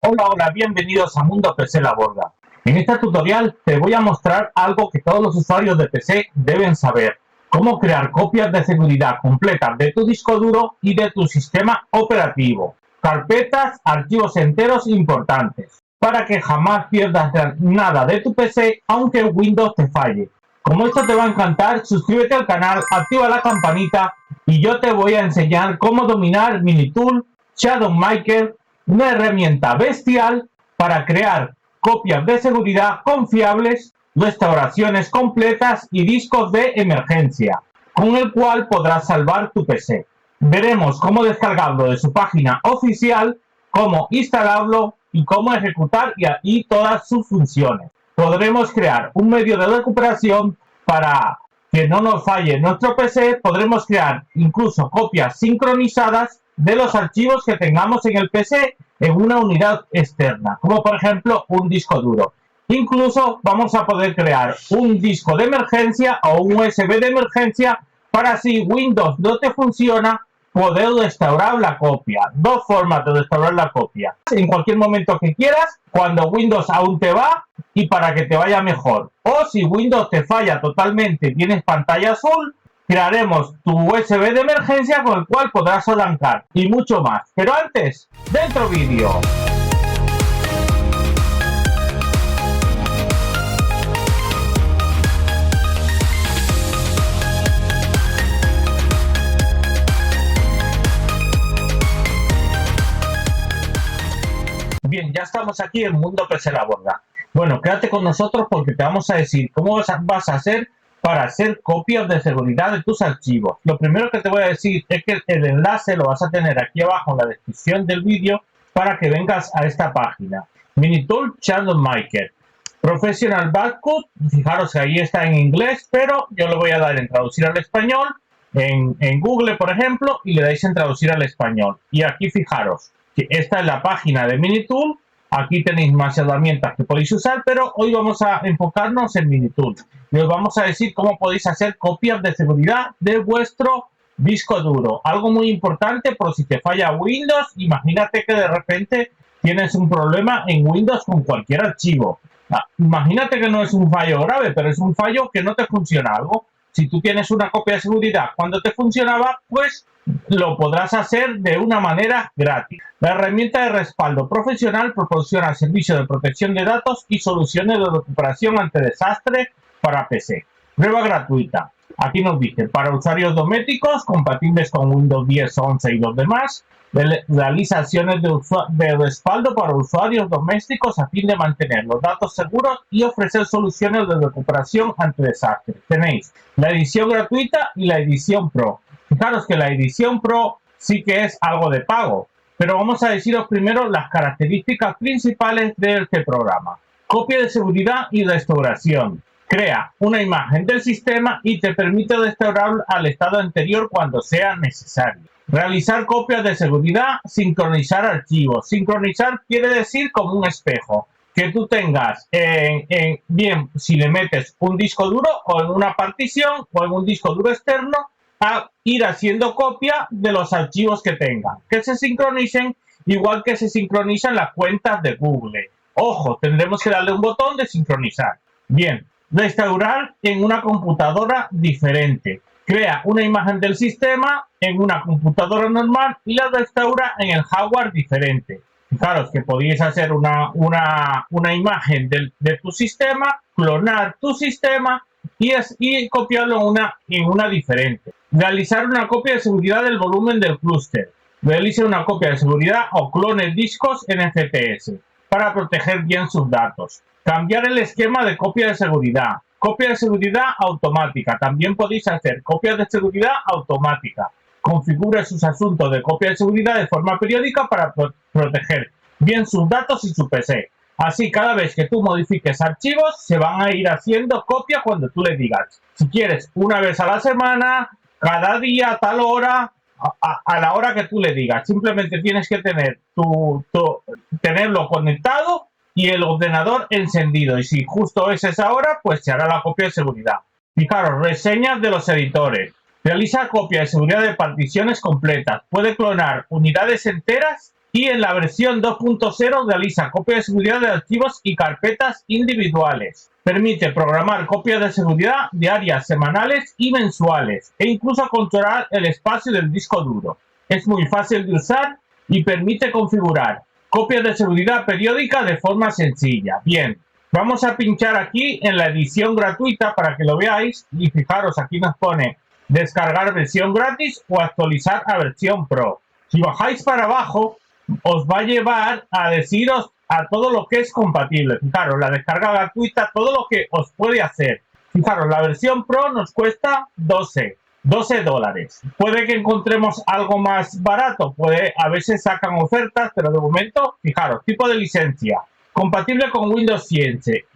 Hola, bienvenidos a Mundo PC La Borda. En este tutorial te voy a mostrar algo que todos los usuarios de PC deben saber. Cómo crear copias de seguridad completas de tu disco duro y de tu sistema operativo. Carpetas, archivos enteros importantes. Para que jamás pierdas nada de tu PC aunque Windows te falle. Como esto te va a encantar, suscríbete al canal, activa la campanita y yo te voy a enseñar cómo dominar Minitool, Shadowmaker, una herramienta bestial para crear copias de seguridad confiables, restauraciones completas y discos de emergencia, con el cual podrás salvar tu PC. Veremos cómo descargarlo de su página oficial, cómo instalarlo y cómo ejecutar y todas sus funciones. Podremos crear un medio de recuperación para que no nos falle nuestro PC. Podremos crear incluso copias sincronizadas de los archivos que tengamos en el PC en una unidad externa, como por ejemplo un disco duro. Incluso vamos a poder crear un disco de emergencia o un USB de emergencia para si Windows no te funciona, poder restaurar la copia. Dos formas de restaurar la copia. En cualquier momento que quieras, cuando Windows aún te va y para que te vaya mejor. O si Windows te falla totalmente, tienes pantalla azul, crearemos tu USB de emergencia con el cual podrás arrancar y mucho más. Pero antes, dentro vídeo. Bien, ya estamos aquí en Mundo PC La Borda. Bueno, quédate con nosotros porque te vamos a decir cómo vas a hacer para hacer copias de seguridad de tus archivos. Lo primero que te voy a decir es que el enlace lo vas a tener aquí abajo en la descripción del vídeo para que vengas a esta página. Minitool Shadowmaker. Professional Backup, fijaros que ahí está en inglés, pero yo le voy a dar en traducir al español, en Google por ejemplo, y le dais en traducir al español. Y aquí fijaros que esta es la página de Minitool. Aquí tenéis más herramientas que podéis usar, pero hoy vamos a enfocarnos en Minitool. Y os vamos a decir cómo podéis hacer copias de seguridad de vuestro disco duro. Algo muy importante por si te falla Windows. Imagínate que de repente tienes un problema en Windows con cualquier archivo. Imagínate que no es un fallo grave, pero es un fallo que no te funciona algo. Si tú tienes una copia de seguridad cuando te funcionaba, pues lo podrás hacer de una manera gratis. La herramienta de respaldo profesional proporciona servicios de protección de datos y soluciones de recuperación ante desastre para PC. Prueba gratuita. Aquí nos dice, para usuarios domésticos compatibles con Windows 10, 11 y los demás, realiza acciones de respaldo para usuarios domésticos a fin de mantener los datos seguros y ofrecer soluciones de recuperación ante desastres. Tenéis la edición gratuita y la edición Pro. Fijaros que la edición Pro sí que es algo de pago, pero vamos a deciros primero las características principales de este programa. Copia de seguridad y restauración. Crea una imagen del sistema y te permite restaurar al estado anterior cuando sea necesario. Realizar copias de seguridad, sincronizar archivos. Sincronizar quiere decir como un espejo. Que tú tengas, bien, si le metes un disco duro o en una partición o en un disco duro externo, a ir haciendo copia de los archivos que tengan. Que se sincronicen igual que se sincronizan las cuentas de Google. Ojo, tendremos que darle un botón de sincronizar. Bien, restaurar en una computadora diferente. Crea una imagen del sistema en una computadora normal y la restaura en el hardware diferente. Fijaros que podéis hacer una imagen de tu sistema, clonar tu sistema y copiarlo en una diferente. Realizar una copia de seguridad del volumen del clúster. Realice una copia de seguridad o clone discos en FPS para proteger bien sus datos. Cambiar el esquema de copia de seguridad. Copia de seguridad automática. También podéis hacer copias de seguridad automática. Configure sus asuntos de copia de seguridad de forma periódica para proteger bien sus datos y su PC. Así, cada vez que tú modifiques archivos, se van a ir haciendo copias cuando tú le digas. Si quieres, una vez a la semana, cada día, a tal hora, a la hora que tú le digas. Simplemente tienes que tener tenerlo conectado y el ordenador encendido. Y si justo es esa hora, pues se hará la copia de seguridad. Fijaros, reseñas de los editores. Realiza copia de seguridad de particiones completas. Puede clonar unidades enteras Y en la versión 2.0 realiza copia de seguridad de archivos y carpetas individuales. Permite programar copias de seguridad diarias, semanales y mensuales, e incluso controlar el espacio del disco duro. Es muy fácil de usar y permite configurar copias de seguridad periódica de forma sencilla. Bien, vamos a pinchar aquí en la edición gratuita para que lo veáis, y fijaros, aquí nos pone descargar versión gratis o actualizar a versión Pro. Si bajáis para abajo, os va a llevar a deciros a todo lo que es compatible. Fijaros, la descarga gratuita, todo lo que os puede hacer. Fijaros, la versión Pro nos cuesta $12. Puede que encontremos algo más barato, a veces sacan ofertas, pero de momento, fijaros, tipo de licencia, compatible con Windows 7,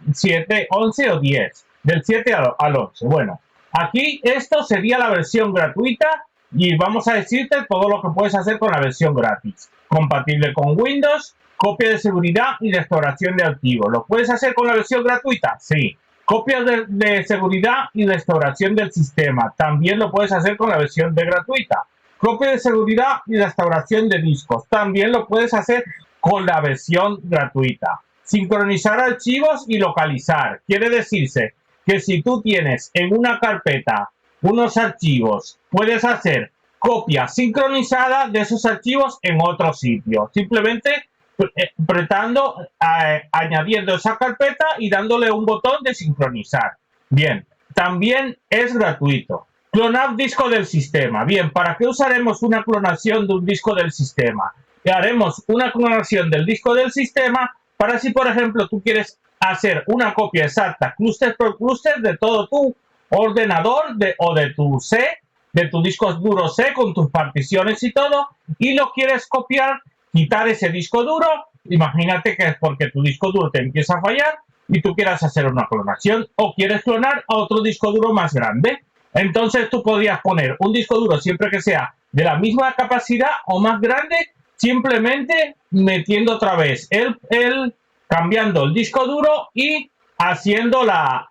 11 o 10, del 7 al 11. Bueno, aquí esto sería la versión gratuita y vamos a decirte todo lo que puedes hacer con la versión gratis. Compatible con Windows, copia de seguridad y restauración de archivos. ¿Lo puedes hacer con la versión gratuita? Sí. Copias de seguridad y restauración del sistema. También lo puedes hacer con la versión gratuita. Copia de seguridad y restauración de discos. También lo puedes hacer con la versión gratuita. Sincronizar archivos y localizar. Quiere decirse que si tú tienes en una carpeta unos archivos, puedes hacer copia sincronizada de esos archivos en otro sitio. Simplemente apretando, añadiendo esa carpeta y dándole un botón de sincronizar. Bien, también es gratuito. Clonar disco del sistema. Bien, ¿para qué usaremos una clonación de un disco del sistema? Haremos una clonación del disco del sistema para si, por ejemplo, tú quieres hacer una copia exacta, clúster por clúster, de todo tu ordenador o de tu C, de tu disco duro C con tus particiones y todo, y lo quieres copiar, quitar ese disco duro. Imagínate que es porque tu disco duro te empieza a fallar y tú quieras hacer una clonación o quieres clonar a otro disco duro más grande. Entonces tú podrías poner un disco duro siempre que sea de la misma capacidad o más grande, simplemente metiendo otra vez cambiando el disco duro y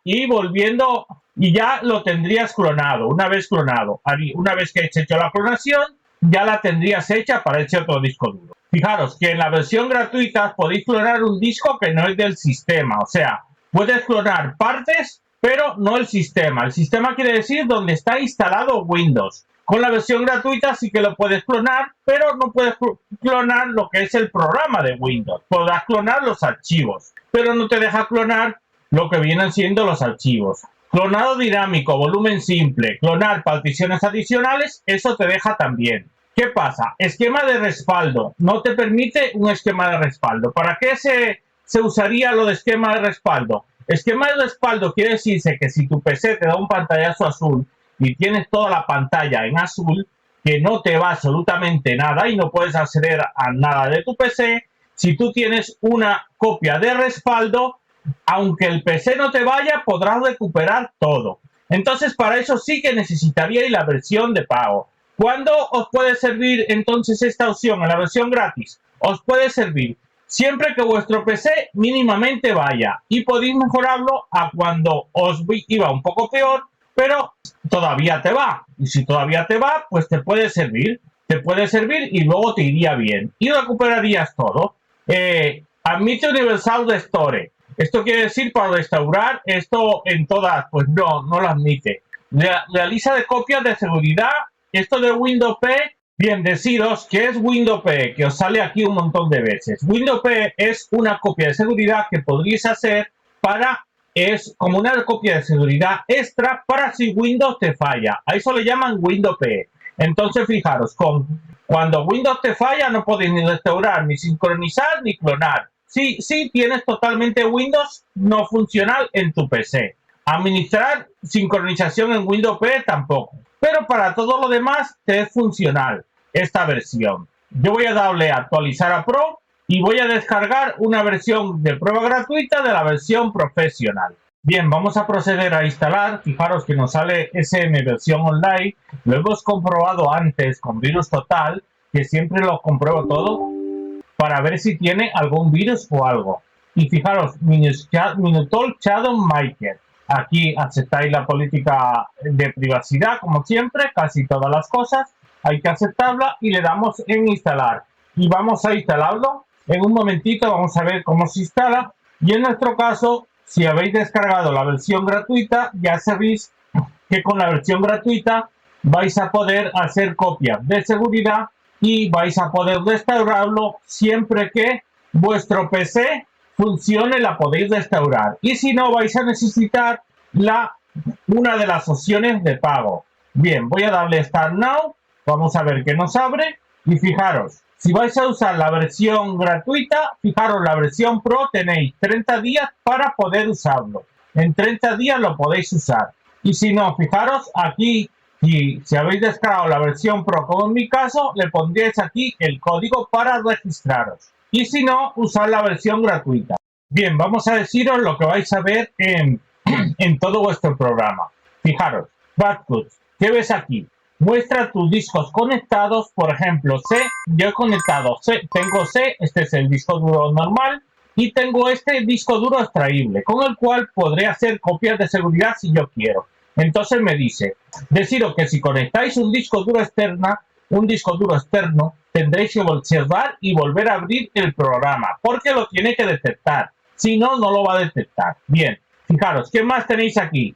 y volviendo, y ya lo tendrías clonado. Una vez que hayas hecho la clonación, ya la tendrías hecha para ese otro disco duro. Fijaros que en la versión gratuita podéis clonar un disco que no es del sistema, o sea, puedes clonar partes, pero no el sistema. El sistema quiere decir donde está instalado Windows. Con la versión gratuita sí que lo puedes clonar, pero no puedes clonar lo que es el programa de Windows. Podrás clonar los archivos, pero no te deja clonar lo que vienen siendo los archivos. Clonado dinámico, volumen simple, clonar particiones adicionales, eso te deja también. ¿Qué pasa? Esquema de respaldo. No te permite un esquema de respaldo. ¿Para qué se usaría lo de esquema de respaldo? Esquema de respaldo quiere decirse que si tu PC te da un pantallazo azul y tienes toda la pantalla en azul, que no te va absolutamente nada y no puedes acceder a nada de tu PC, si tú tienes una copia de respaldo, aunque el PC no te vaya, podrás recuperar todo. Entonces, para eso sí que necesitaríais la versión de pago. ¿Cuándo os puede servir entonces esta opción en la versión gratis? Os puede servir siempre que vuestro PC mínimamente vaya, y podéis mejorarlo a cuando os iba un poco peor, pero todavía te va. Y si todavía te va, pues te puede servir y luego te iría bien y recuperarías todo. Admite Universal Restore. Esto quiere decir para restaurar esto en todas, pues no lo admite. Realiza de copias de seguridad. Esto de Windows P, bien, deciros que es Windows P, que os sale aquí un montón de veces. Windows P es una copia de seguridad que podríais hacer es como una copia de seguridad extra para si Windows te falla. A eso le llaman Windows P. Entonces, fijaros, cuando Windows te falla no podéis ni restaurar, ni sincronizar, ni clonar. Sí, tienes totalmente Windows no funcional en tu PC. Administrar sincronización en Windows P tampoco. Pero para todo lo demás te es funcional esta versión. Yo voy a darle a actualizar a Pro y voy a descargar una versión de prueba gratuita de la versión profesional. Bien, vamos a proceder a instalar. Fijaros que nos sale SM versión online. Lo hemos comprobado antes con Virus Total, que siempre lo compruebo todo para ver si tiene algún virus o algo. Y fijaros, Minutol Shadow Maker. Aquí aceptáis la política de privacidad, como siempre, casi todas las cosas. Hay que aceptarla y le damos en instalar. y vamos a instalarlo. En un momentito vamos a ver cómo se instala. Y en nuestro caso, si habéis descargado la versión gratuita, ya sabéis que con la versión gratuita vais a poder hacer copias de seguridad y vais a poder restaurarlo siempre que vuestro PC funcione, la podéis restaurar. Y si no, vais a necesitar una de las opciones de pago. Bien, voy a darle Start Now. Vamos a ver qué nos abre. Y fijaros, si vais a usar la versión gratuita, fijaros, la versión Pro tenéis 30 días para poder usarlo. En 30 días lo podéis usar. Y si no, fijaros aquí, si habéis descargado la versión Pro, como en mi caso, le pondréis aquí el código para registraros. Y si no, usar la versión gratuita. Bien, vamos a deciros lo que vais a ver en todo vuestro programa. Fijaros, Backup, ¿qué ves aquí? Muestra tus discos conectados, por ejemplo, yo he conectado tengo este es el disco duro normal, y tengo este disco duro extraíble, con el cual podré hacer copias de seguridad si yo quiero. Entonces me dice, deciros que si conectáis un disco duro externo, tendréis que cerrar y volver a abrir el programa, porque lo tiene que detectar. Si no, no lo va a detectar. Bien, fijaros, ¿qué más tenéis aquí?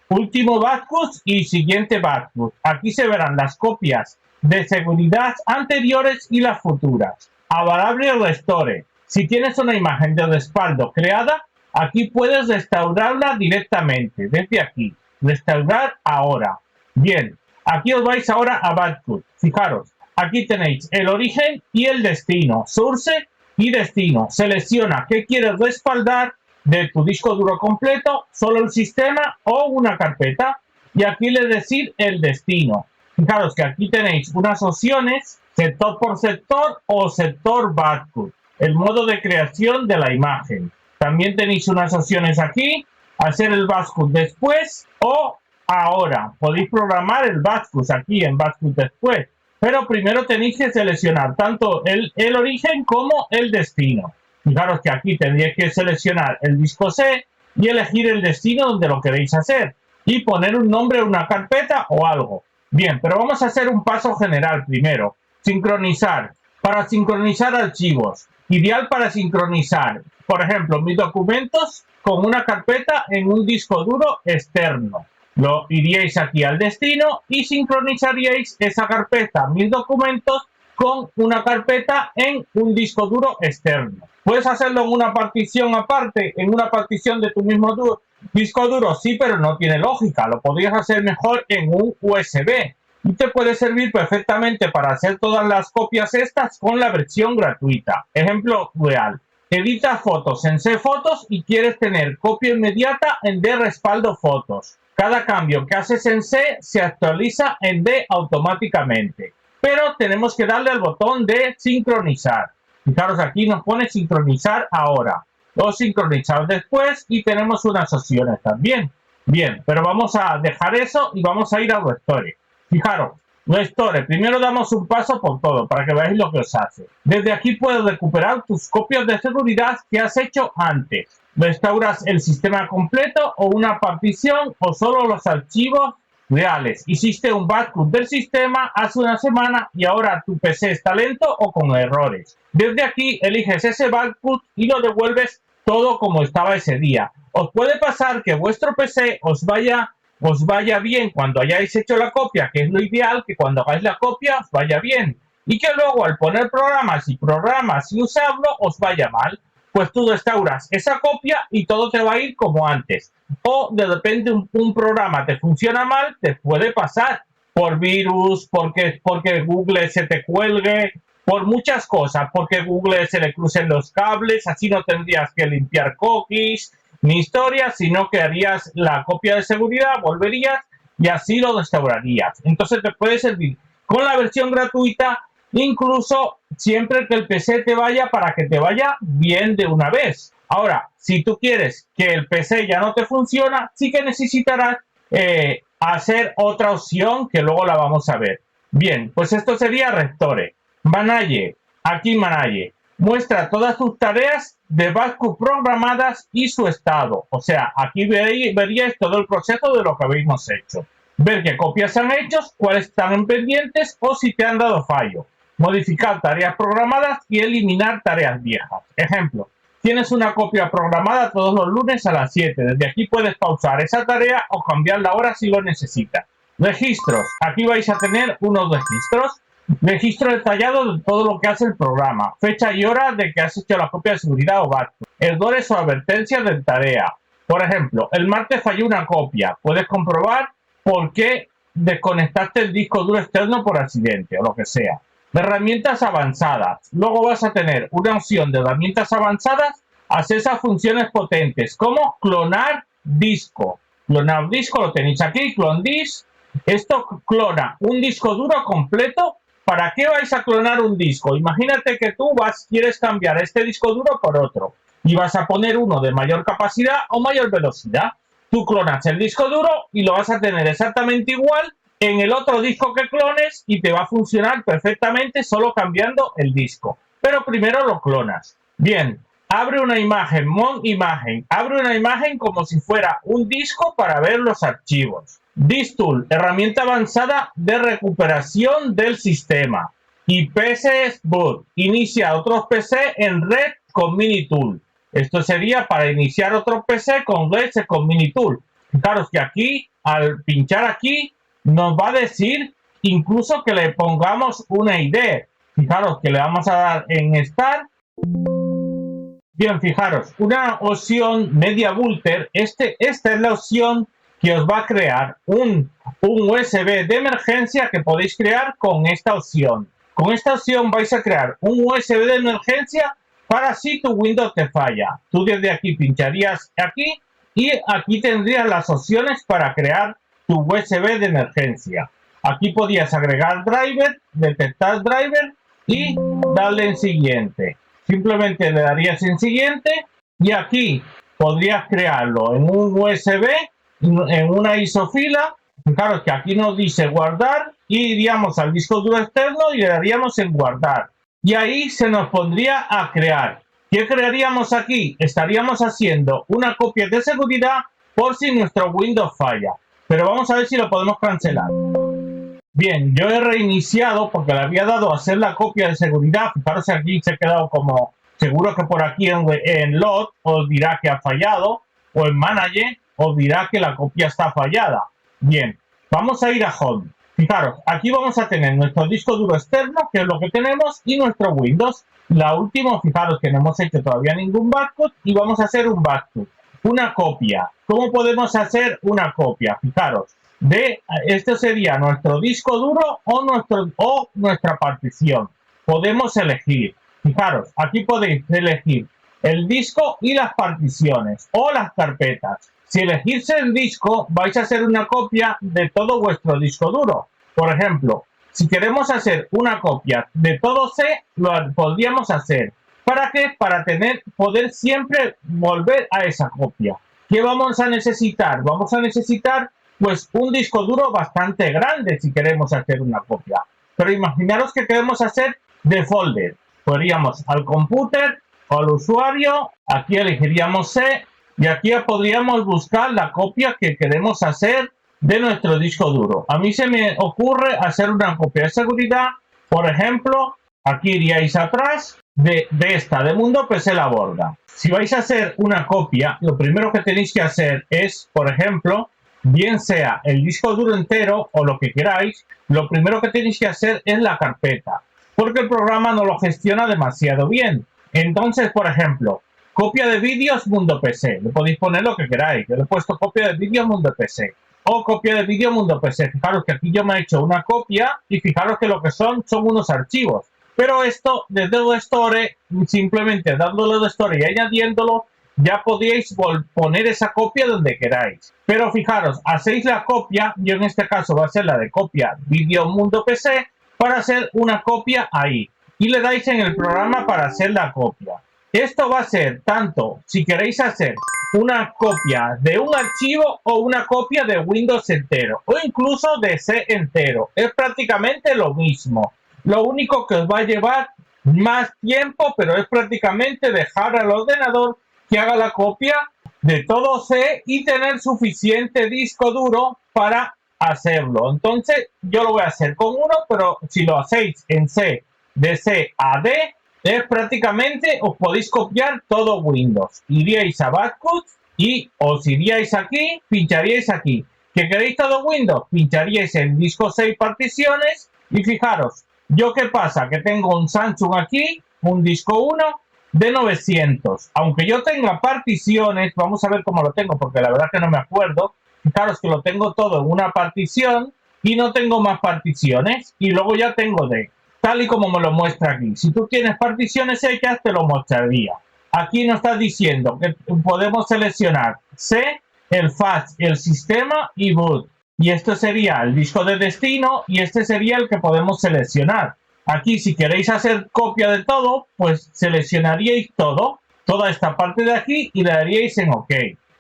Último backup y siguiente backup. Aquí se verán las copias de seguridad anteriores y las futuras. Available Restore. Si tienes una imagen de respaldo creada, aquí puedes restaurarla directamente, desde aquí. Restaurar ahora. Bien, aquí os vais ahora a Backup. Fijaros, aquí tenéis el origen y el destino. Source y destino. Selecciona qué quieres respaldar de tu disco duro completo, solo el sistema o una carpeta. Y aquí le decir el destino. Fijaros que aquí tenéis unas opciones, sector por sector o sector backup. El modo de creación de la imagen. También tenéis unas opciones aquí, hacer el backup después o ahora. Podéis programar el backup aquí en backup después. Pero primero tenéis que seleccionar tanto el origen como el destino. Fijaros que aquí tendríais que seleccionar el disco C y elegir el destino donde lo queréis hacer. Y poner un nombre, una carpeta o algo. Bien, pero vamos a hacer un paso general primero. Sincronizar. Para sincronizar archivos. Ideal para sincronizar, por ejemplo, mis documentos con una carpeta en un disco duro externo. Lo iríais aquí al destino y sincronizaríais esa carpeta, mis documentos, con una carpeta en un disco duro externo. Puedes hacerlo en una partición aparte, en una partición de tu mismo disco duro, sí, pero no tiene lógica. Lo podrías hacer mejor en un USB. Y te puede servir perfectamente para hacer todas las copias estas con la versión gratuita. Ejemplo real. Editas fotos en C Fotos y quieres tener copia inmediata en D Respaldo Fotos. Cada cambio que haces en C se actualiza en D automáticamente. Pero tenemos que darle al botón de sincronizar. Fijaros, aquí nos pone sincronizar ahora o sincronizar después y tenemos unas opciones también. Bien, pero vamos a dejar eso y vamos a ir a Restore. Fijaros, Restore, primero damos un paso por todo para que veáis lo que os hace. Desde aquí puedes recuperar tus copias de seguridad que has hecho antes. Restauras el sistema completo o una partición o solo los archivos reales. Hiciste un backup del sistema hace una semana y ahora tu PC está lento o con errores. Desde aquí eliges ese backup y lo devuelves todo como estaba ese día. Os puede pasar que vuestro PC os vaya bien cuando hayáis hecho la copia, que es lo ideal, que cuando hagáis la copia os vaya bien. Y que luego al poner programas y usarlo os vaya mal. Pues tú restauras esa copia y todo te va a ir como antes. O de repente un programa te funciona mal, te puede pasar por virus, porque Google se te cuelgue, por muchas cosas, porque Google se le crucen los cables, así no tendrías que limpiar cookies ni historia, sino que harías la copia de seguridad, volverías y así lo restaurarías. Entonces te puede servir con la versión gratuita, incluso siempre que el PC te vaya, para que te vaya bien de una vez. Ahora, si tú quieres que el PC ya no te funciona, sí que necesitarás hacer otra opción que luego la vamos a ver. Bien, pues esto sería Restore. Manage, aquí Manage. Muestra todas tus tareas de backup programadas y su estado. O sea, aquí veríais todo el proceso de lo que habéis hecho. Ver qué copias han hecho, cuáles están pendientes o si te han dado fallo. modificar tareas programadas y eliminar tareas viejas. Ejemplo, tienes una copia programada todos los lunes a las 7. Desde aquí puedes pausar esa tarea o cambiar la hora si lo necesitas. Registros. Aquí vais a tener unos registros. Registro detallado de todo lo que hace el programa. Fecha y hora de que has hecho la copia de seguridad o backup. Errores o advertencias de tarea. Por ejemplo, el martes falló una copia. Puedes comprobar por qué desconectaste el disco duro externo por accidente o lo que sea. Herramientas avanzadas. Luego vas a tener una opción de herramientas avanzadas, acceso a funciones potentes como clonar disco. Clonar disco lo tenéis aquí, clone disk. Esto clona un disco duro completo. ¿Para qué vais a clonar un disco? Imagínate que tú quieres cambiar este disco duro por otro y vas a poner uno de mayor capacidad o mayor velocidad. Tú clonas el disco duro y lo vas a tener exactamente igual en el otro disco que clones y te va a funcionar perfectamente solo cambiando el disco. Pero primero lo clonas. Bien, abre una imagen, Mon imagen. Abre una imagen como si fuera un disco para ver los archivos. Disk Tool, herramienta avanzada de recuperación del sistema. Y PC Boot, inicia otros PC en red con Minitool. Esto sería para iniciar otro PC con red con Minitool. Fijaros que aquí, al pinchar aquí, nos va a decir incluso que le pongamos una ID. Fijaros que le vamos a dar en Start. Bien, fijaros, una opción Media Booter. Esta es la opción que os va a crear un USB de emergencia que podéis crear con esta opción. Con esta opción vais a crear un USB de emergencia para si tu Windows te falla. Tú desde aquí pincharías aquí y aquí tendrías las opciones para crear tu USB de emergencia. Aquí podías agregar driver, detectar driver y darle en siguiente. Simplemente le darías en siguiente y aquí podrías crearlo en un USB, en una isofila. Fijaros que aquí nos dice guardar y iríamos al disco duro externo y le daríamos en guardar. Y ahí se nos pondría a crear. ¿Qué crearíamos aquí? Estaríamos haciendo una copia de seguridad por si nuestro Windows falla. Pero vamos a ver si lo podemos cancelar. Bien, yo he reiniciado porque le había dado a hacer la copia de seguridad. Fijaros aquí se ha quedado como, seguro que por aquí en Log os dirá que ha fallado, o en Manager os dirá que la copia está fallada. Bien, vamos a ir a Home. Fijaros, aquí vamos a tener nuestro disco duro externo, que es lo que tenemos, y nuestro Windows. La última, fijaros que no hemos hecho todavía ningún backup y vamos a hacer un backup. Una copia. ¿Cómo podemos hacer una copia? Fijaros, esto sería nuestro disco duro o nuestra partición. Podemos elegir. Fijaros, aquí podéis elegir el disco y las particiones o las carpetas. Si elegís el disco, vais a hacer una copia de todo vuestro disco duro. Por ejemplo, si queremos hacer una copia de todo C, lo podríamos hacer. ¿Para qué? Para poder siempre volver a esa copia. ¿Qué vamos a necesitar? Vamos a necesitar pues un disco duro bastante grande si queremos hacer una copia. Pero imaginaros que queremos hacer de folder. Podríamos al computer o al usuario, aquí elegiríamos C y aquí podríamos buscar la copia que queremos hacer de nuestro disco duro. A mí se me ocurre hacer una copia de seguridad, por ejemplo, aquí iríais atrás de esta, de Mundo PC La Borda. Si vais a hacer una copia, lo primero que tenéis que hacer es, por ejemplo, bien sea el disco duro entero o lo que queráis, lo primero que tenéis que hacer es la carpeta, porque el programa no lo gestiona demasiado bien. Entonces, por ejemplo, copia de vídeos Mundo PC, le podéis poner lo que queráis. Yo le he puesto copia de vídeos Mundo PC o copia de vídeo Mundo PC. Fijaros que aquí yo me he hecho una copia y fijaros que lo que son unos archivos. Pero esto, desde el Store, simplemente dándole de Store y añadiéndolo, ya podéis poner esa copia donde queráis. Pero fijaros, hacéis la copia, yo en este caso va a ser la de copia Vídeo Mundo PC, para hacer una copia ahí. Y le dais en el programa para hacer la copia. Esto va a ser tanto si queréis hacer una copia de un archivo o una copia de Windows entero o incluso de C entero. Es prácticamente lo mismo. Lo único que os va a llevar más tiempo, pero es prácticamente dejar al ordenador que haga la copia de todo C y tener suficiente disco duro para hacerlo. Entonces yo lo voy a hacer con uno, pero si lo hacéis en C de C a D, es prácticamente, os podéis copiar todo Windows. Iríais a Backup y os iríais aquí, pincharíais aquí. ¿Que queréis todo Windows? Pincharíais en disco 6 particiones y fijaros, ¿yo qué pasa? Que tengo un Samsung aquí, un disco 1 de 900. Aunque yo tenga particiones, vamos a ver cómo lo tengo porque la verdad que no me acuerdo. Fijaros que lo tengo todo en una partición y no tengo más particiones y luego ya tengo D, tal y como me lo muestra aquí. Si tú tienes particiones hechas, te lo mostraría. Aquí nos está diciendo que podemos seleccionar C, el flash, el sistema y boot. Y esto sería el disco de destino y este sería el que podemos seleccionar. Aquí, si queréis hacer copia de todo, pues seleccionaríais todo, toda esta parte de aquí y le daríais en OK.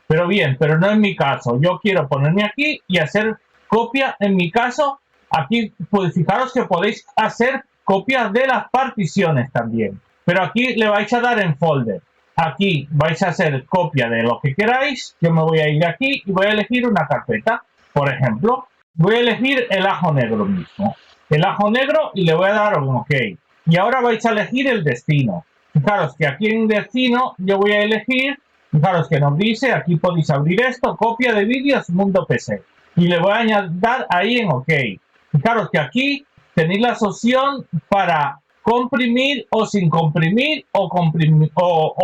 Pero bien, pero no en mi caso. Yo quiero ponerme aquí y hacer copia. En mi caso, aquí pues fijaros que podéis hacer copias de las particiones también. Pero aquí le vais a dar en folder. Aquí vais a hacer copia de lo que queráis. Yo me voy a ir aquí y voy a elegir una carpeta. Por ejemplo, voy a elegir el ajo negro mismo. El ajo negro y le voy a dar un OK. Y ahora vais a elegir el destino. Fijaros que aquí en destino yo voy a elegir, fijaros que nos dice, aquí podéis abrir esto, copia de vídeos Mundo PC. Y le voy a dar ahí en OK. Fijaros que aquí tenéis la opción para comprimir o sin comprimir o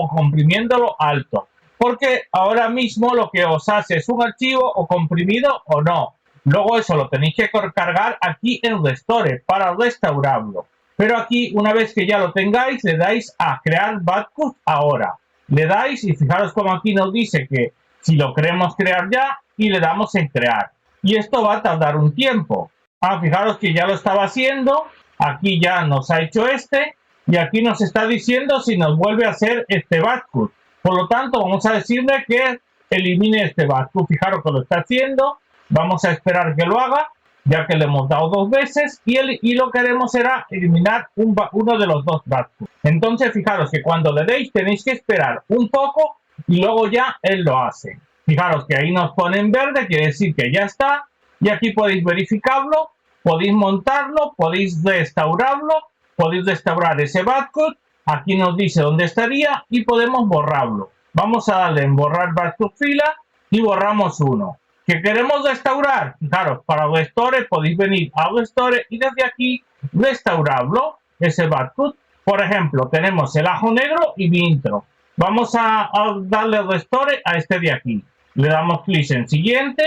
comprimiéndolo alto. Porque ahora mismo lo que os hace es un archivo o comprimido o no. Luego eso lo tenéis que cargar aquí en Restore para restaurarlo. Pero aquí, una vez que ya lo tengáis, le dais a crear backup ahora. Le dais y fijaros como aquí nos dice que si lo queremos crear ya y le damos en crear. Y esto va a tardar un tiempo. Fijaros que ya lo estaba haciendo. Aquí ya nos ha hecho este. Y aquí nos está diciendo si nos vuelve a hacer este backup. Por lo tanto, vamos a decirle que elimine este backup. Fijaros que lo está haciendo. Vamos a esperar que lo haga, ya que le hemos dado 2 veces. Y lo que haremos será eliminar uno de los 2 backups. Entonces, fijaros que cuando le deis tenéis que esperar un poco y luego ya él lo hace. Fijaros que ahí nos pone en verde, quiere decir que ya está. Y aquí podéis verificarlo, podéis montarlo, podéis restaurarlo, podéis restaurar ese backup. Aquí nos dice dónde estaría y podemos borrarlo. Vamos a darle en borrar backup fila y borramos uno. ¿Que queremos restaurar? Fijaros, para Restore podéis venir a Restore y desde aquí restaurarlo, ese backup. Por ejemplo, tenemos el ajo negro y mi intro. Vamos a darle Restore a este de aquí. Le damos clic en siguiente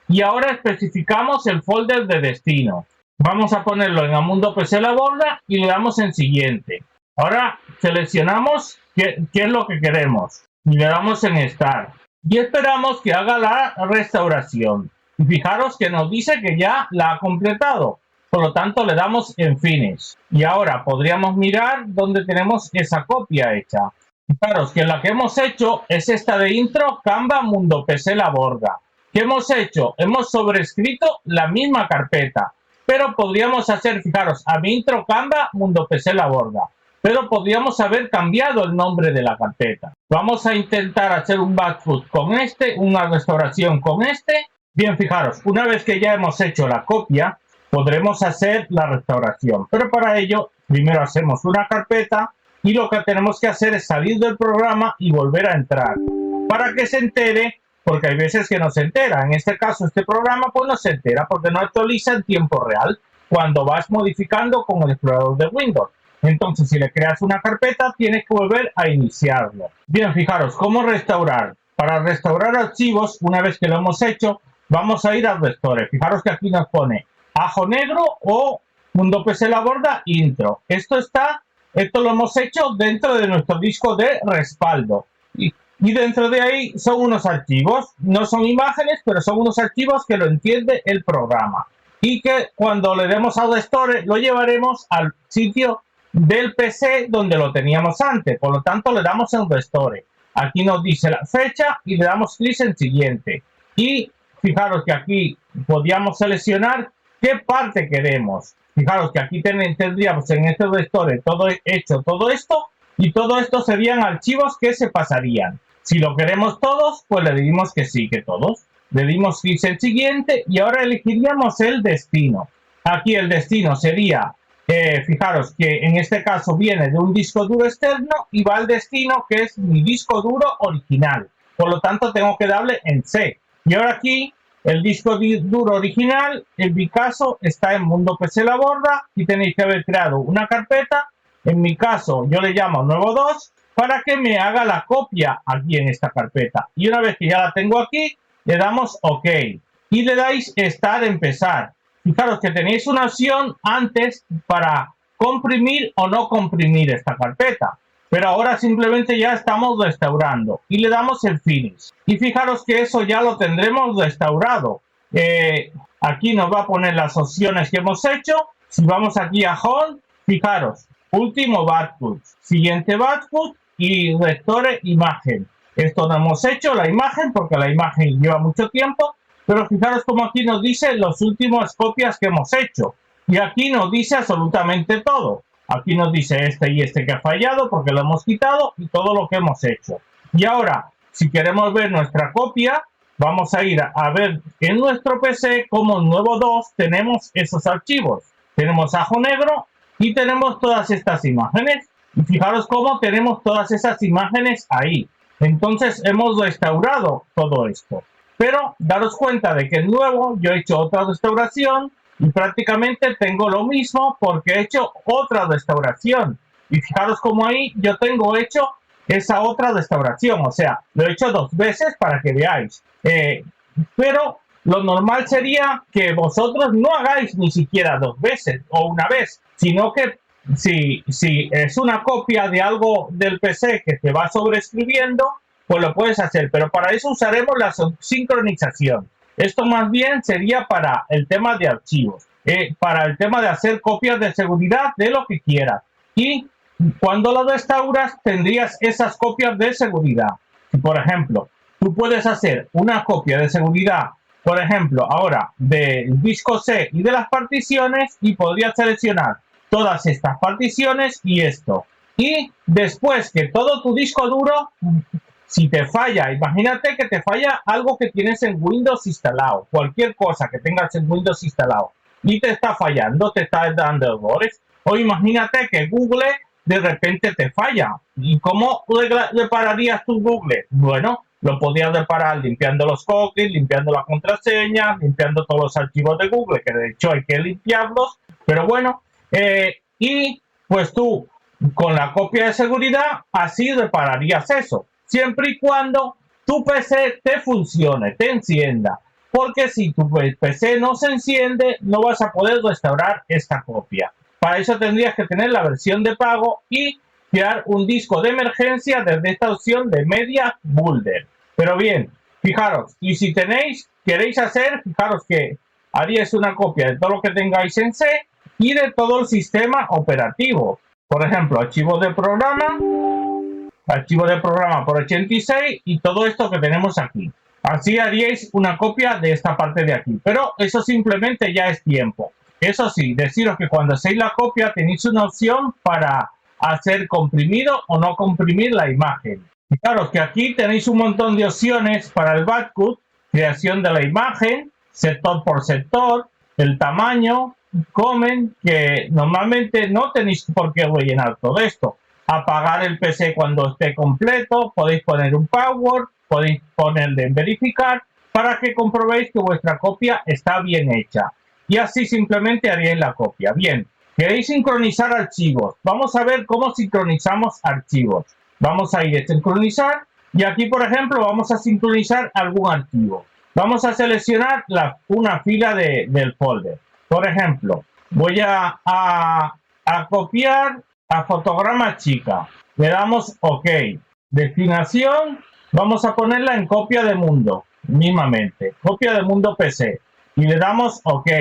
y ahora especificamos el folder de destino. Vamos a ponerlo en Amundo PC La Borda y le damos en siguiente. Ahora seleccionamos qué es lo que queremos y le damos en Start. Y esperamos que haga la restauración. Y fijaros que nos dice que ya la ha completado. Por lo tanto, le damos en Finish. Y ahora podríamos mirar dónde tenemos esa copia hecha. Fijaros que la que hemos hecho es esta de intro Canva Mundo PC La Borda. ¿Qué hemos hecho? Hemos sobrescrito la misma carpeta. Pero podríamos hacer, fijaros, a mi intro Canva Mundo PC La Borda. Pero podríamos haber cambiado el nombre de la carpeta. Vamos a intentar hacer un backup con este, una restauración con este. Bien, fijaros, una vez que ya hemos hecho la copia, podremos hacer la restauración. Pero para ello, primero hacemos una carpeta y lo que tenemos que hacer es salir del programa y volver a entrar. Para que se entere, porque hay veces que no se entera. En este caso, este programa pues no se entera porque no actualiza en tiempo real cuando vas modificando con el explorador de Windows. Entonces, si le creas una carpeta, tienes que volver a iniciarlo. Bien, fijaros, ¿cómo restaurar? Para restaurar archivos, una vez que lo hemos hecho, vamos a ir al Restore. Fijaros que aquí nos pone ajo negro o Mundo PC La Borda intro. Esto lo hemos hecho dentro de nuestro disco de respaldo. Y dentro de ahí son unos archivos. No son imágenes, pero son unos archivos que lo entiende el programa. Y que cuando le demos al Restore, lo llevaremos al sitio del PC donde lo teníamos antes. Por lo tanto, le damos en Restore. Aquí nos dice la fecha y le damos clic en siguiente. Y fijaros que aquí podríamos seleccionar qué parte queremos. Fijaros que aquí tendríamos en este Restore todo hecho todo esto. Y todo esto serían archivos que se pasarían. Si lo queremos todos, pues le dimos que sí, que todos. Le dimos clic en siguiente y ahora elegiríamos el destino. Aquí el destino sería Fijaros que en este caso viene de un disco duro externo y va al destino que es mi disco duro original. Por lo tanto, tengo que darle en C. Y ahora aquí, el disco duro original, en mi caso, está en Mundo PC La Borda y tenéis que haber creado una carpeta. En mi caso, yo le llamo nuevo 2 para que me haga la copia aquí en esta carpeta. Y una vez que ya la tengo aquí, le damos OK. Y le dais Start, empezar. Fijaros que tenéis una opción antes para comprimir o no comprimir esta carpeta. Pero ahora simplemente ya estamos restaurando y le damos el Finish. Y fijaros que eso ya lo tendremos restaurado. Aquí nos va a poner las opciones que hemos hecho. Si vamos aquí a Home, fijaros, último Batcut, siguiente Batcut y Restore imagen. Esto no hemos hecho la imagen porque la imagen lleva mucho tiempo. Pero fijaros como aquí nos dice las últimas copias que hemos hecho. Y aquí nos dice absolutamente todo. Aquí nos dice este y este que ha fallado porque lo hemos quitado y todo lo que hemos hecho. Y ahora, si queremos ver nuestra copia, vamos a ir a ver en nuestro PC como en nuevo 2 tenemos esos archivos. Tenemos ajo negro y tenemos todas estas imágenes. Y fijaros cómo tenemos todas esas imágenes ahí. Entonces hemos restaurado todo esto. Pero daros cuenta de que en nuevo yo he hecho otra restauración y prácticamente tengo lo mismo porque he hecho otra restauración. Y fijaros como ahí yo tengo hecho esa otra restauración. O sea, lo he hecho 2 veces para que veáis. Pero lo normal sería que vosotros no hagáis ni siquiera 2 veces o una vez, sino que si es una copia de algo del PC que te va sobreescribiendo, pues lo puedes hacer, pero para eso usaremos la sincronización. Esto más bien sería para el tema de archivos, para el tema de hacer copias de seguridad de lo que quieras. Y cuando lo restauras tendrías esas copias de seguridad. Por ejemplo, tú puedes hacer una copia de seguridad, por ejemplo, ahora del disco C y de las particiones y podrías seleccionar todas estas particiones y esto. Y después que todo tu disco duro, si te falla, imagínate que te falla algo que tienes en Windows instalado, cualquier cosa que tengas en Windows instalado y te está fallando, te está dando errores, o imagínate que Google de repente te falla. ¿Y cómo repararías tu Google? Bueno, lo podías reparar limpiando los cookies, limpiando la contraseña, limpiando todos los archivos de Google, que de hecho hay que limpiarlos, pero bueno, y pues tú con la copia de seguridad así repararías eso. Siempre y cuando tu PC te funcione, te encienda. Porque si tu PC no se enciende, no vas a poder restaurar esta copia. Para eso tendrías que tener la versión de pago y crear un disco de emergencia desde esta opción de Media Builder. Pero bien, fijaros, y si queréis hacer, fijaros que haríais una copia de todo lo que tengáis en C y de todo el sistema operativo. Por ejemplo, archivos de programa por 86 y todo esto que tenemos aquí. Así haríais una copia de esta parte de aquí, pero eso simplemente ya es tiempo. Eso sí, deciros que cuando hacéis la copia tenéis una opción para hacer comprimido o no comprimir la imagen. Fijaros que aquí tenéis un montón de opciones para el Batcut, creación de la imagen, sector por sector, el tamaño, comment, que normalmente no tenéis por qué rellenar todo esto. Apagar el PC cuando esté completo, podéis poner un password, podéis ponerle en verificar para que comprobéis que vuestra copia está bien hecha. Y así simplemente haríais la copia. Bien, queréis sincronizar archivos. Vamos a ver cómo sincronizamos archivos. Vamos a ir a sincronizar y aquí, por ejemplo, vamos a sincronizar algún archivo. Vamos a seleccionar una fila del folder. Por ejemplo, voy a copiar a fotograma chica. Le damos OK. Destinación, vamos a ponerla en copia de mundo, mismamente. Copia de mundo PC. Y le damos OK.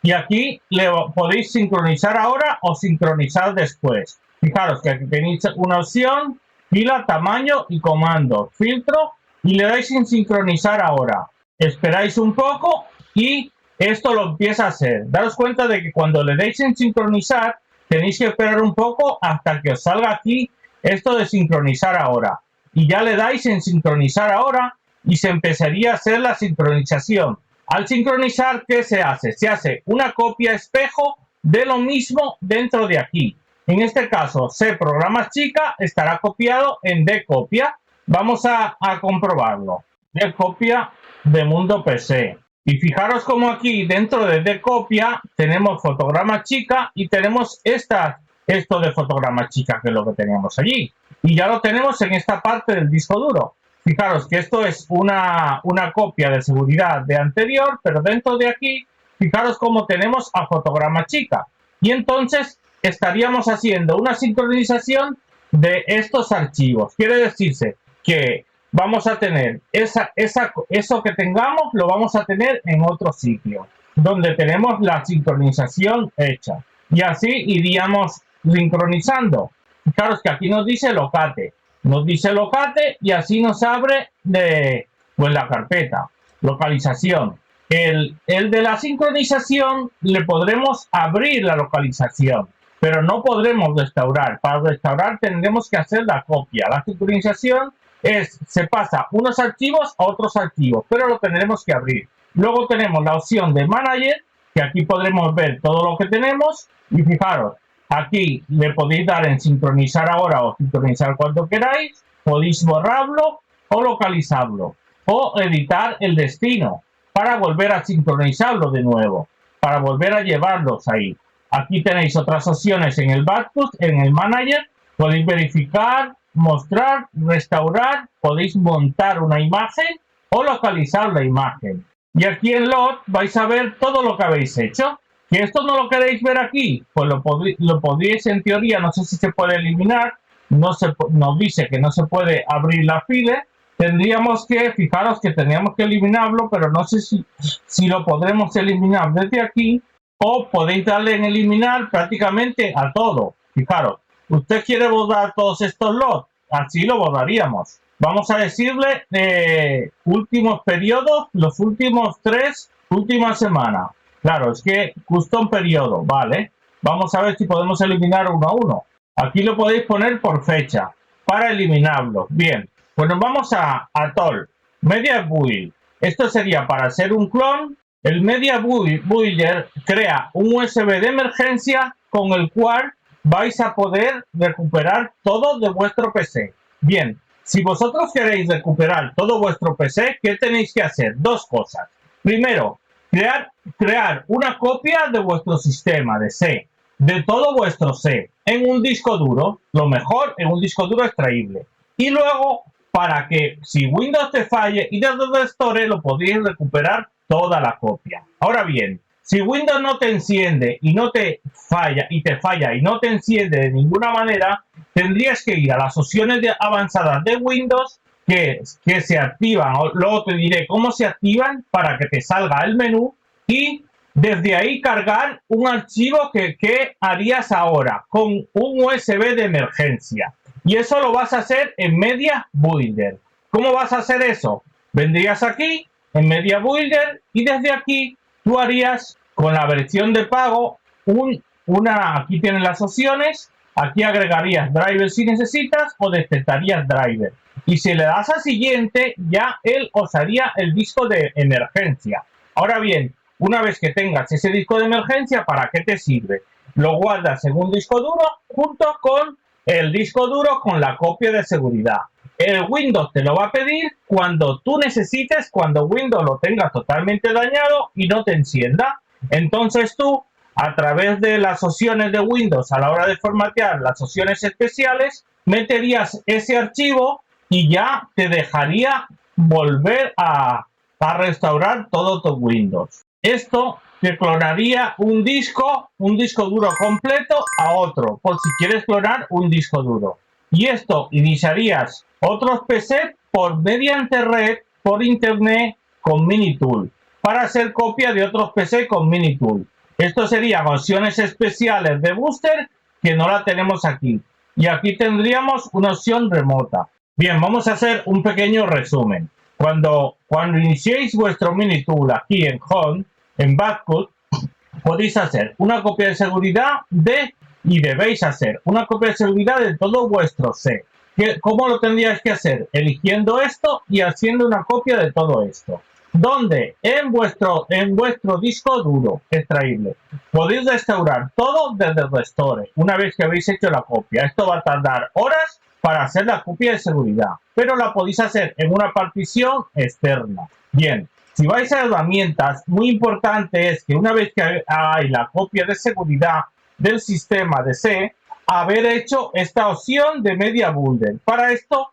Y aquí le podéis sincronizar ahora o sincronizar después. Fijaros que aquí tenéis una opción, fila, tamaño y comando. Filtro y le dais en sincronizar ahora. Esperáis un poco y esto lo empieza a hacer. Daros cuenta de que cuando le deis en sincronizar, tenéis que esperar un poco hasta que os salga aquí esto de sincronizar ahora. Y ya le dais en sincronizar ahora y se empezaría a hacer la sincronización. Al sincronizar, ¿qué se hace? Se hace una copia espejo de lo mismo dentro de aquí. En este caso, C programas chica estará copiado en D copia. Vamos a comprobarlo. D copia de Mundo PC. Y fijaros como aquí dentro de D copia tenemos fotograma chica y tenemos esto de fotograma chica, que es lo que teníamos allí. Y ya lo tenemos en esta parte del disco duro. Fijaros que esto es una copia de seguridad de anterior, pero dentro de aquí, fijaros cómo tenemos a fotograma chica. Y entonces estaríamos haciendo una sincronización de estos archivos. Quiere decirse que vamos a tener eso que tengamos, lo vamos a tener en otro sitio, donde tenemos la sincronización hecha. Y así iríamos sincronizando. Fijaros que aquí nos dice locate. Nos dice locate y así nos abre la carpeta. Localización. El de la sincronización le podremos abrir la localización, pero no podremos restaurar. Para restaurar tendremos que hacer la copia. La sincronización se pasa unos archivos a otros archivos, pero lo tendremos que abrir. Luego tenemos la opción de manager, que aquí podremos ver todo lo que tenemos. Y fijaros, aquí le podéis dar en sincronizar ahora o sincronizar cuando queráis. Podéis borrarlo o localizarlo o editar el destino para volver a sincronizarlo de nuevo, para volver a llevarlos ahí. Aquí tenéis otras opciones en el Backboost, en el manager. Podéis verificar, mostrar, restaurar, podéis montar una imagen o localizar la imagen. Y aquí en Lot vais a ver todo lo que habéis hecho. ¿Que esto no lo queréis ver aquí? Pues lo podéis en teoría, no sé si se puede eliminar, nos dice que no se puede abrir la file. Tendríamos que, fijaros que tendríamos que eliminarlo, pero no sé si lo podremos eliminar desde aquí o podéis darle en eliminar prácticamente a todo. Fijaros, usted quiere borrar todos estos lots, así lo borraríamos. Vamos a decirle últimos periodos, los últimos 3, última semana. Claro, es que custom periodo, vale. Vamos a ver si podemos eliminar uno a uno. Aquí lo podéis poner por fecha para eliminarlo. Bien, pues nos vamos a Tool, Media Build. Esto sería para hacer un clon. El Media Builder crea un USB de emergencia con el cual vais a poder recuperar todo de vuestro PC. Bien, si vosotros queréis recuperar todo vuestro PC, ¿qué tenéis que hacer? Dos cosas. Primero, crear una copia de vuestro sistema de C, de todo vuestro C, en un disco duro, lo mejor en un disco duro extraíble. Y luego, para que si Windows te falle y desde el restore, lo podéis recuperar toda la copia. Ahora bien, si Windows no te enciende y no te falla y no te enciende de ninguna manera, tendrías que ir a las opciones avanzadas de Windows que se activan. Luego te diré cómo se activan para que te salga el menú y desde ahí cargar un archivo que harías ahora con un USB de emergencia. Y eso lo vas a hacer en Media Builder. ¿Cómo vas a hacer eso? Vendrías aquí en Media Builder y desde aquí tú harías con la versión de pago aquí tienes las opciones. Aquí agregarías driver si necesitas o detectarías driver. Y si le das a siguiente, ya él os haría el disco de emergencia. Ahora bien, una vez que tengas ese disco de emergencia, ¿para qué te sirve? Lo guardas en un disco duro junto con el disco duro con la copia de seguridad. El Windows te lo va a pedir cuando tú necesites, cuando Windows lo tenga totalmente dañado y no te encienda. Entonces tú, a través de las opciones de Windows, a la hora de formatear las opciones especiales, meterías ese archivo y ya te dejaría volver a restaurar todo tu Windows. Esto te clonaría un disco duro completo a otro, por si quieres clonar un disco duro. Y esto iniciarías otros PC mediante red, por internet, con Minitool, para hacer copia de otros PC con Minitool. Esto serían opciones especiales de Booster que no la tenemos aquí. Y aquí tendríamos una opción remota. Bien, vamos a hacer un pequeño resumen. Cuando iniciéis vuestro Minitool aquí en Home, en Backboost, podéis hacer una copia de seguridad y debéis hacer una copia de seguridad de todo vuestro C. ¿Cómo lo tendríais que hacer? Eligiendo esto y haciendo una copia de todo esto. donde en vuestro disco duro extraíble podéis restaurar todo desde el Restore una vez que habéis hecho la copia. Esto va a tardar horas para hacer la copia de seguridad, pero la podéis hacer en una partición externa. Bien, si vais a herramientas, muy importante es que una vez que hay la copia de seguridad del sistema de C, haber hecho esta opción de Media Builder. Para esto,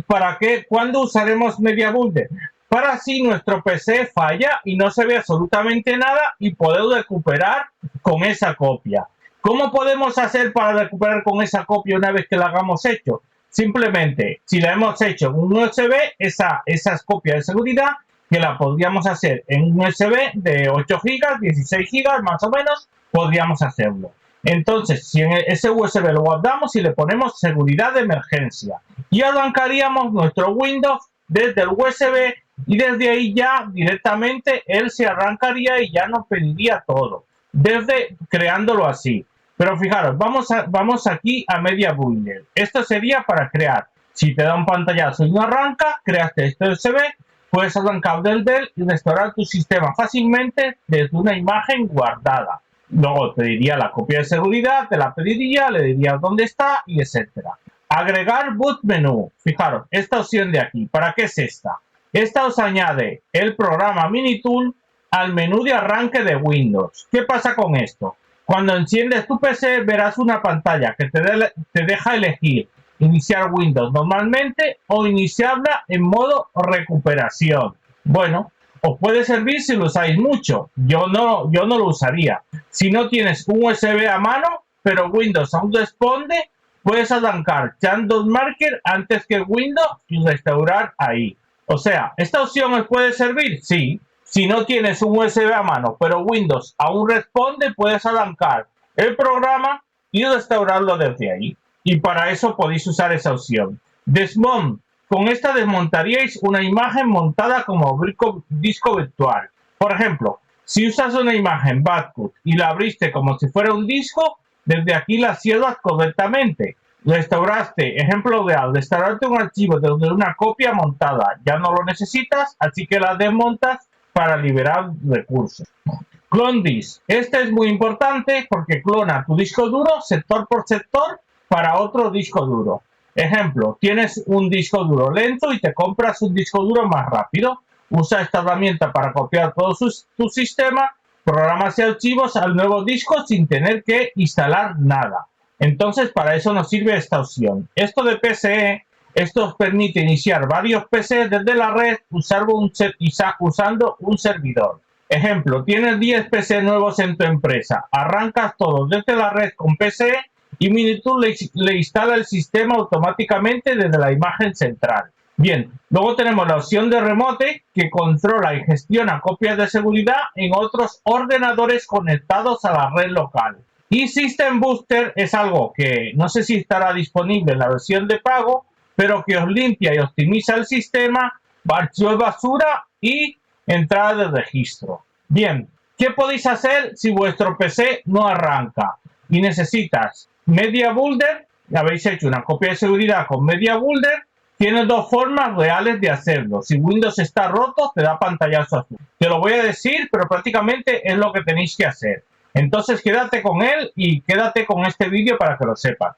¿para qué? ¿Cuándo usaremos Media Builder? Para así nuestro PC falla y no se ve absolutamente nada y poder recuperar con esa copia. ¿Cómo podemos hacer para recuperar con esa copia una vez que la hagamos hecho? Simplemente, si la hemos hecho en un USB, esas copias de seguridad, que la podríamos hacer en un USB de 8 GB, 16 GB más o menos, podríamos hacerlo. Entonces, si en ese USB lo guardamos y le ponemos seguridad de emergencia y arrancaríamos nuestro Windows desde el USB y desde ahí ya directamente él se arrancaría y ya nos pediría todo, desde creándolo así. Pero fijaros, vamos aquí a Media Builder. Esto sería para crear. Si te da un pantallazo y no arranca, creaste este USB, puedes arrancar del Dell y restaurar tu sistema fácilmente desde una imagen guardada. Luego te diría la copia de seguridad, te la pediría, le dirías dónde está y etcétera. Agregar boot menú. Fijaros, esta opción de aquí, ¿para qué es esta? Esta os añade el programa Minitool al menú de arranque de Windows. ¿Qué pasa con esto? Cuando enciendes tu PC verás una pantalla que te deja elegir iniciar Windows normalmente o iniciarla en modo recuperación. Bueno, os puede servir si lo usáis mucho. Yo no lo usaría. Si no tienes un USB a mano, pero Windows aún responde, puedes arrancar Chandos Marker antes que Windows y restaurar ahí. O sea, ¿esta opción os puede servir? Sí. Si no tienes un USB a mano, pero Windows aún responde, puedes arrancar el programa y restaurarlo desde ahí. Y para eso podéis usar esa opción. Desmount. Con esta desmontaríais una imagen montada como disco virtual. Por ejemplo, si usas una imagen Badcut y la abriste como si fuera un disco, desde aquí la cierras correctamente. Restauraste, ejemplo real, restauraste un archivo desde una copia montada. Ya no lo necesitas, así que la desmontas para liberar recursos. Clone Disk. Este es muy importante porque clona tu disco duro sector por sector para otro disco duro. Ejemplo, tienes un disco duro lento y te compras un disco duro más rápido. Usa esta herramienta para copiar todo tu sistema, programas y archivos al nuevo disco sin tener que instalar nada. Entonces, para eso nos sirve esta opción. Esto de PCE, esto os permite iniciar varios PCs desde la red usando un servidor. Ejemplo, tienes 10 PC nuevos en tu empresa, arrancas todos desde la red con PCE y Minitool le instala el sistema automáticamente desde la imagen central. Bien, luego tenemos la opción de Remote que controla y gestiona copias de seguridad en otros ordenadores conectados a la red local. Y System Booster es algo que no sé si estará disponible en la versión de pago, pero que os limpia y optimiza el sistema, archivos de basura y entrada de registro. Bien, ¿qué podéis hacer si vuestro PC no arranca y necesitas Media Builder? Habéis hecho una copia de seguridad con Media Builder. Tienes dos formas reales de hacerlo. Si Windows está roto, te da pantallazo azul. Te lo voy a decir, pero prácticamente es lo que tenéis que hacer. Entonces quédate con él y quédate con este vídeo para que lo sepas.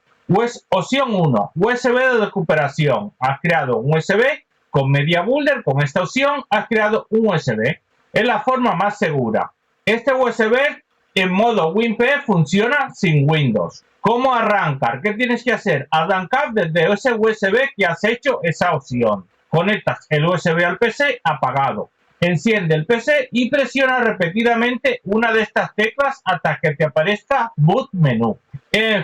Opción 1, USB de recuperación. Has creado un USB con Media Builder, con esta opción has creado un USB. Es la forma más segura. Este USB en modo WinPE funciona sin Windows. ¿Cómo arrancar? ¿Qué tienes que hacer? Arrancar desde ese USB que has hecho esa opción. Conectas el USB al PC apagado. Enciende el PC y presiona repetidamente una de estas teclas hasta que te aparezca Boot Menú.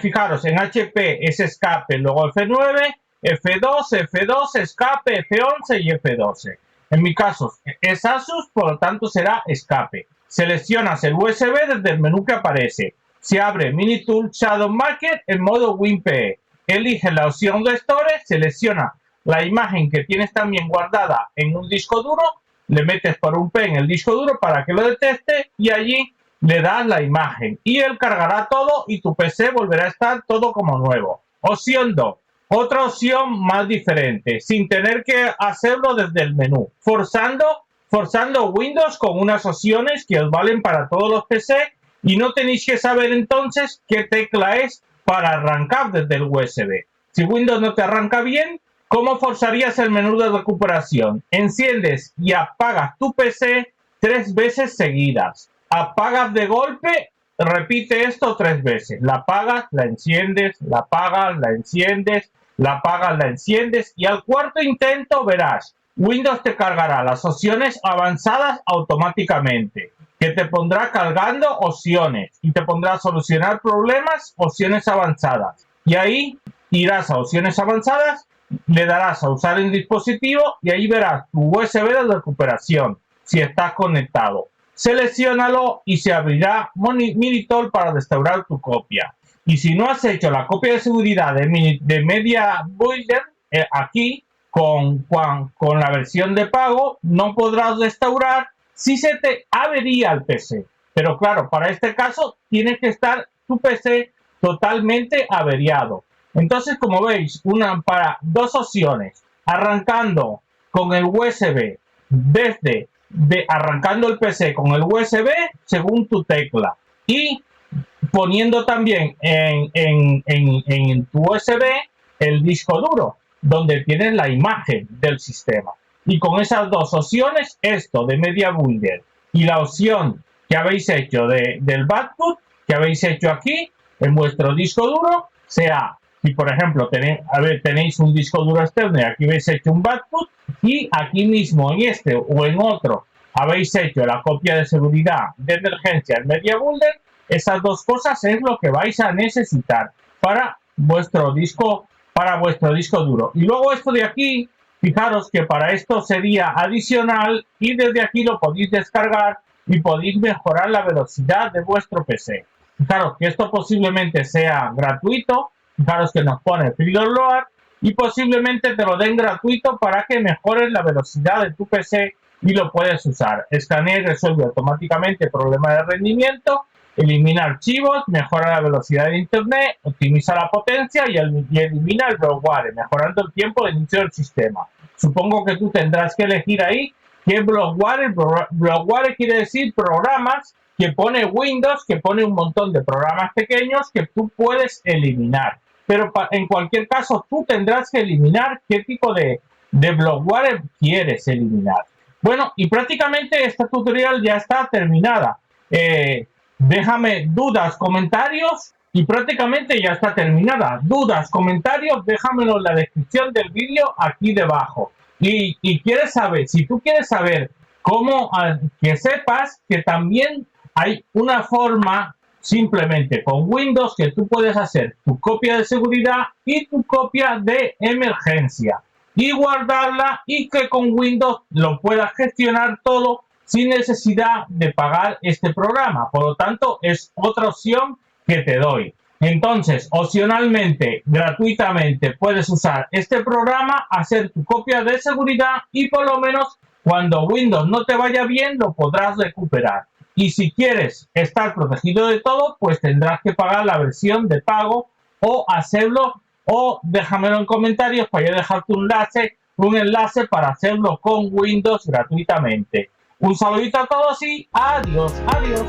Fijaros, en HP es escape, luego F9, F2, F2, escape, F11 y F12. En mi caso es Asus, por lo tanto será escape. Seleccionas el USB desde el menú que aparece. Se abre Minitool Shadow Marker en modo WinPE. Elige la opción Restore, selecciona la imagen que tienes también guardada en un disco duro, le metes por un P en el disco duro para que lo detecte y allí le das la imagen y él cargará todo y tu PC volverá a estar todo como nuevo. Opción 2. Otra opción más diferente, sin tener que hacerlo desde el menú, forzando forzando Windows con unas opciones que os valen para todos los PC y no tenéis que saber entonces qué tecla es para arrancar desde el USB. Si Windows no te arranca bien, ¿cómo forzarías el menú de recuperación? Enciendes y apagas tu PC 3 veces seguidas. Apagas de golpe, repite esto 3 veces. La apagas, la enciendes, la apagas, la enciendes, la apagas, la enciendes y al cuarto intento verás, Windows te cargará las opciones avanzadas automáticamente, que te pondrá cargando opciones y te pondrá solucionar problemas, opciones avanzadas. Y ahí irás a opciones avanzadas, le darás a usar el dispositivo y ahí verás tu USB de recuperación si estás conectado. Selecciónalo y se abrirá Minitor para restaurar tu copia. Y si no has hecho la copia de seguridad de Media Builder, aquí con la versión de pago, no podrás restaurar si se te avería el PC. Pero claro, para este caso tiene que estar tu PC totalmente averiado. Entonces, como veis, para dos opciones, arrancando con el USB arrancando el PC con el USB según tu tecla y poniendo también en tu USB el disco duro donde tienes la imagen del sistema. Y con esas dos opciones, esto de Media Builder y la opción que habéis hecho del backboot, que habéis hecho aquí en vuestro disco duro, sea, si por ejemplo tenéis un disco duro externo y aquí habéis hecho un backboot, y aquí mismo en este o en otro habéis hecho la copia de seguridad de emergencia en Media Builder, esas dos cosas es lo que vais a necesitar para vuestro disco duro. Y luego esto de aquí, fijaros que para esto sería adicional y desde aquí lo podéis descargar y podéis mejorar la velocidad de vuestro PC. Fijaros que esto posiblemente sea gratuito, fijaros que nos pone free download y posiblemente te lo den gratuito para que mejores la velocidad de tu PC y lo puedes usar. Escanea y resuelve automáticamente problemas de rendimiento, elimina archivos, mejora la velocidad de internet, optimiza la potencia y elimina el bloatware, mejorando el tiempo de inicio del sistema. Supongo que tú tendrás que elegir ahí qué bloatware. Bloatware quiere decir programas que pone Windows, que pone un montón de programas pequeños que tú puedes eliminar. Pero en cualquier caso, tú tendrás que eliminar qué tipo de bloatware quieres eliminar. Bueno, y prácticamente esta tutorial ya está terminada. Déjame dudas, comentarios y prácticamente ya está terminada. Dudas, comentarios, déjamelo en la descripción del vídeo aquí debajo. Y quieres saber, si tú quieres saber cómo, que sepas que también hay una forma simplemente con Windows que tú puedes hacer tu copia de seguridad y tu copia de emergencia y guardarla y que con Windows lo puedas gestionar todo sin necesidad de pagar este programa. Por lo tanto, es otra opción que te doy. Entonces, opcionalmente, gratuitamente, puedes usar este programa, hacer tu copia de seguridad y por lo menos cuando Windows no te vaya bien, lo podrás recuperar. Y si quieres estar protegido de todo, pues tendrás que pagar la versión de pago o hacerlo, o déjamelo en comentarios para yo dejarte un enlace para hacerlo con Windows gratuitamente. Un saludito a todos y adiós, adiós.